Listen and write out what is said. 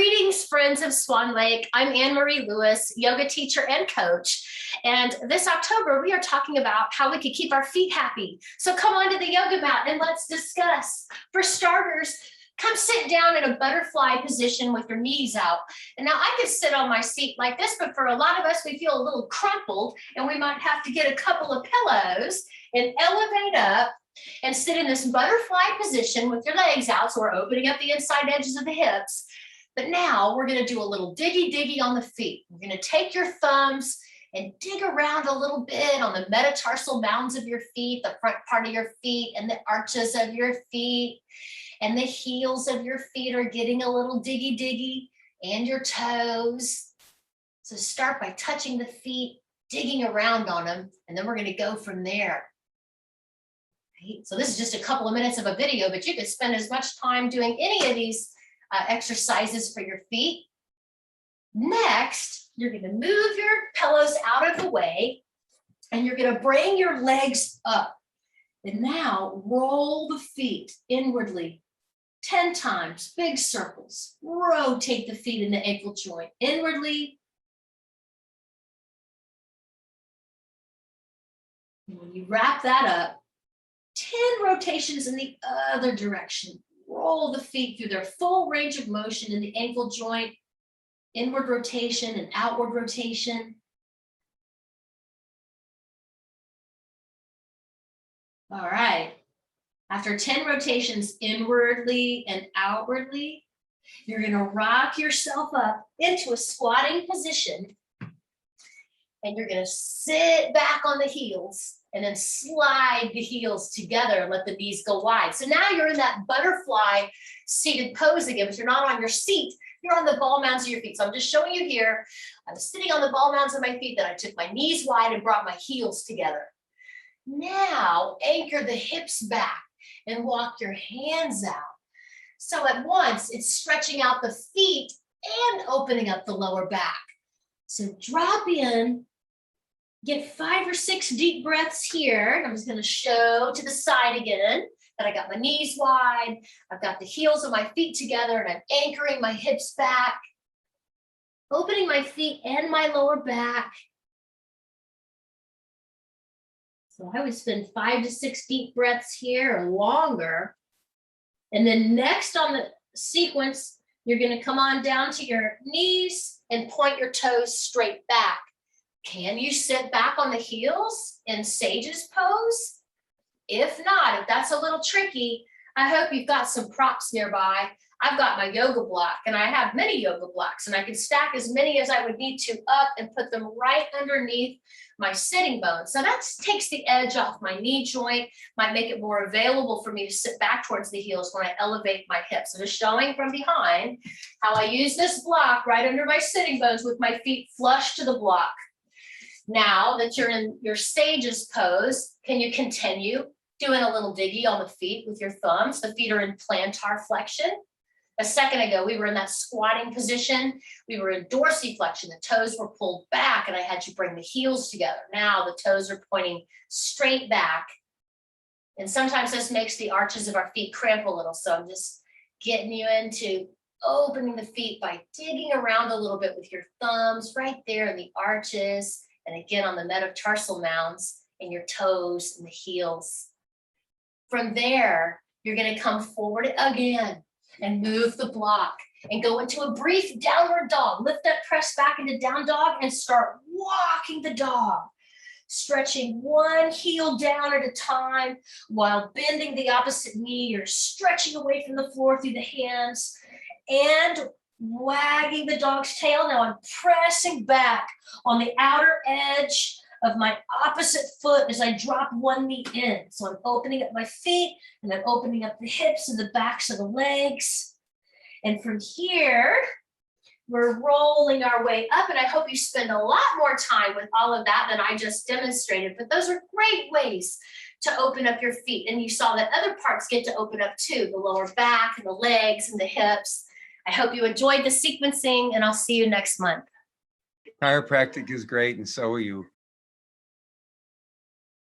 Greetings, friends of Swan Lake. I'm Anne-Marie Lewis, yoga teacher and coach. And this October, we are talking about how we could keep our feet happy. So come onto the yoga mat and let's discuss. For starters, come sit down in a butterfly position with your knees out. And now I could sit on my seat like this, but for a lot of us, we feel a little crumpled and we might have to get a couple of pillows and elevate up and sit in this butterfly position with your legs out. So we're opening up the inside edges of the hips. But now we're going to do a little diggy on the feet. We're going to take your thumbs and dig around a little bit on the metatarsal mounds of your feet, the front part of your feet and the arches of your feet, and the heels of your feet are getting a little diggy, and your toes. So start by touching the feet, digging around on them, and then we're going to go from there. Right? So this is just a couple of minutes of a video, but you could spend as much time doing any of these exercises for your feet. Next, you're going to move your pillows out of the way and you're going to bring your legs up. And now roll the feet inwardly 10 times, big circles. Rotate the feet in the ankle joint inwardly. And when you wrap that up, 10 rotations in the other direction. Roll the feet through their full range of motion in the ankle joint, inward rotation and outward rotation. All right. After 10 rotations inwardly and outwardly, you're going to rock yourself up into a squatting position. And you're going to sit back on the heels and then slide the heels together and let the knees go wide. So now you're in that butterfly seated pose again, but you're not on your seat. You're on the ball mounds of your feet. So I'm just showing you here. I was sitting on the ball mounds of my feet, then I took my knees wide and brought my heels together. Now anchor the hips back and walk your hands out. So at once it's stretching out the feet and opening up the lower back. So drop in. Get 5 or 6 deep breaths here. I'm just going to show to the side again that I got my knees wide. I've got the heels of my feet together and I'm anchoring my hips back, opening my feet and my lower back. So I always spend 5 to 6 deep breaths here or longer. And then next on the sequence, you're going to come on down to your knees and point your toes straight back. Can you sit back on the heels in Sage's pose? If not, if that's a little tricky, I hope you've got some props nearby. I've got my yoga block and I have many yoga blocks and I can stack as many as I would need to up and put them right underneath my sitting bones. So that takes the edge off my knee joint, might make it more available for me to sit back towards the heels when I elevate my hips. So just showing from behind how I use this block right under my sitting bones with my feet flush to the block. Now that you're in your Sage's pose, can you continue doing a little diggy on the feet with your thumbs? The feet are in plantar flexion. A second ago, we were in that squatting position. We were in dorsiflexion. The toes were pulled back and I had you bring the heels together. Now the toes are pointing straight back. And sometimes this makes the arches of our feet cramp a little. So I'm just getting you into opening the feet by digging around a little bit with your thumbs right there in the arches. And again, on the metatarsal mounds and your toes and the heels. From there, you're going to come forward again and move the block and go into a brief downward dog. Lift that press back into down dog and start walking the dog. Stretching one heel down at a time while bending the opposite knee. You're stretching away from the floor through the hands and wagging the dog's tail. Now I'm pressing back on the outer edge of my opposite foot as I drop one knee in. So I'm opening up my feet and then opening up the hips and the backs of the legs. And from here, we're rolling our way up. And I hope you spend a lot more time with all of that than I just demonstrated. But those are great ways to open up your feet. And you saw that other parts get to open up too, the lower back and the legs and the hips. I hope you enjoyed the sequencing and I'll see you next month. Chiropractic is great and so are you.